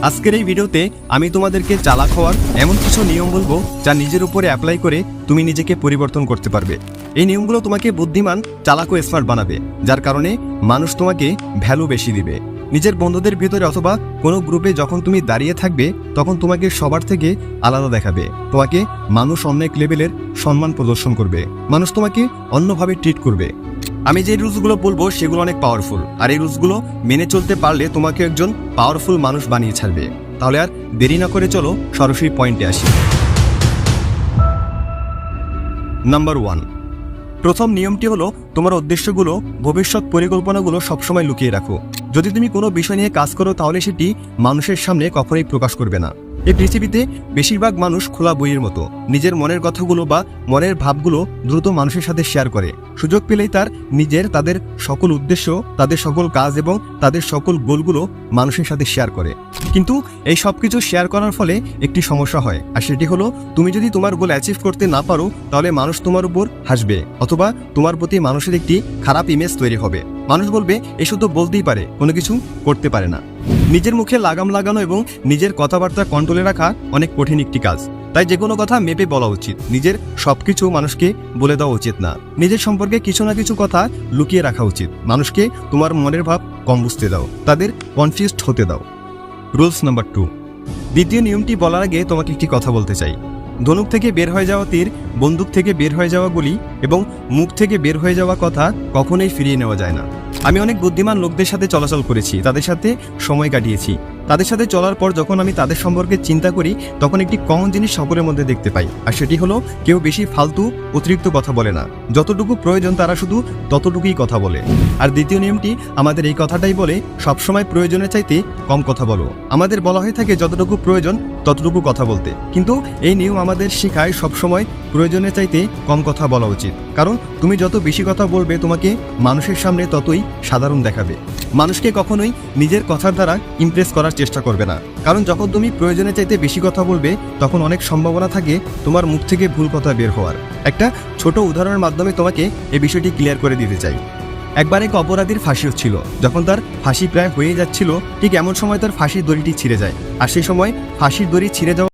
আজকের এই ভিডিওতে আমি তোমাদেরকে চালাক হওয়ার এমন কিছু নিয়ম বলবো যা নিজের উপরে অ্যাপ্লাই করে তুমি নিজেকে পরিবর্তন করতে পারবে। এই নিয়মগুলো তোমাকে বুদ্ধিমান, চালাক ও স্মার্ট বানাবে, যার কারণে মানুষ তোমাকে ভ্যালু বেশি দিবে। নিজের বন্ধুদের ভিতরে অথবা কোনো গ্রুপে যখন তুমি দাঁড়িয়ে থাকবে তখন তোমাকে সবার থেকে আলাদা দেখাবে। তোমাকে মানুষ অনেক লেভেলের সম্মান প্রদর্শন করবে, মানুষ তোমাকে অন্যভাবে ট্রিট করবে। আমি যে রুলসগুলো বলবো সেগুলো অনেক পাওয়ারফুল, আর এই রুলসগুলো মেনে চলতে পারলে তোমাকে একজন পাওয়ারফুল মানুষ বানিয়ে ছাড়বে। তাহলে আর দেরি না করে চলো সরাসরি পয়েন্টে আসি। নাম্বার 1, প্রথম নিয়মটি হলো তোমার উদ্দেশ্যগুলো, ভবিষ্যৎ পরিকল্পনাগুলো সবসময় লুকিয়ে রাখো। যদি তুমি কোনো বিষয় নিয়ে কাজ করো তাহলে সেটি মানুষের সামনে কখনোই প্রকাশ করবে না। এই পৃথিবীতে বেশিরভাগ মানুষ খোলা বইয়ের মতো, নিজের মনের কথাগুলো বা মনের ভাবগুলো দ্রুত মানুষের সাথে শেয়ার করে। সুযোগ পেলেই তাদের সকল উদ্দেশ্য, তাদের সকল কাজ এবং তাদের সকল গোলগুলো মানুষের সাথে শেয়ার করে। কিন্তু এই সব কিছু শেয়ার করার ফলে একটি সমস্যা হয়, আর সেটি হলো তুমি যদি তোমার গোল অ্যাচিভ করতে না পারো তাহলে মানুষ তোমার উপর হাসবে, অথবা তোমার প্রতি মানুষের একটি খারাপ ইমেজ তৈরি হবে। মানুষ বলবে এ শুধু বলতেই পারে, কোনো কিছু করতে পারে না। নিজের মুখে লাগাম লাগানো এবং নিজের কথাবার্তা কন্ট্রোলে রাখা অনেক কঠিন একটি কাজ। তাই যে কোনো কথা মেপে বলা উচিত। নিজের সবকিছু মানুষকে বলে দেওয়া উচিত না। নিজের সম্পর্কে কিছু না কিছু কথা লুকিয়ে রাখা উচিত। মানুষকে তোমার মনের ভাব কম বুঝতে দাও, তাদের কনফিউজড হতে দাও। রুলস নাম্বার 2, দ্বিতীয় নিয়মটি বলার আগে তোমাকে একটি কথা বলতে চাই। ধনুক থেকে বের হয়ে যাওয়া তীর, বন্দুক থেকে বের হয়ে যাওয়া গুলি এবং মুখ থেকে বের হয়ে যাওয়া কথা কখনোই ফিরিয়ে নেওয়া যায় না। আমি অনেক বুদ্ধিমান লোকদের সাথে চলাচল করেছি, তাদের সাথে সময় কাটিয়েছি। তাদের সাথে চলার পর যখন আমি তাদের সম্পর্কে চিন্তা করি তখন একটি কমন জিনিস সকলের মধ্যে দেখতে পাই, আর সেটি হলো কেউ বেশি ফালতু অতিরিক্ত কথা বলে না। যতটুকু প্রয়োজন তারা শুধু ততটুকুই কথা বলে। আর দ্বিতীয় নিয়মটি আমাদের এই কথাটাই বলে, সবসময় প্রয়োজনের চাইতে কম কথা বলো। আমাদের বলা হয়ে থাকে যতটুকু প্রয়োজন ততটুকু কথা বলতে, কিন্তু এই নিয়ম আমাদের শেখায় সবসময় প্রয়োজনের চাইতে কম কথা বলা উচিত। কারণ তুমি যত বেশি কথা বলবে তোমাকে মানুষের সামনে ততই সাধারণ দেখাবে। মানুষকে কখনোই নিজের কথার দ্বারা ইমপ্রেস করার চেষ্টা করবে না, কারণ যখন তুমি প্রয়োজনের চাইতে বেশি কথা বলবে তখন অনেক সম্ভাবনা থাকে তোমার মুখ থেকে ভুল কথা বের হওয়ার। একটা ছোট উদাহরণের মাধ্যমে তোমাকে এই বিষয়টি ক্লিয়ার করে দিতে চাই। একবার এক অপরাধীর ফাঁসি হচ্ছিল। যখন তার ফাঁসি প্রায় হয়ে যাচ্ছিল ঠিক এমন সময় তার ফাঁসির দড়িটি ছিঁড়ে যায়, আর সেই সময় ফাঁসির দড়ি ছিঁড়ে যাওয়া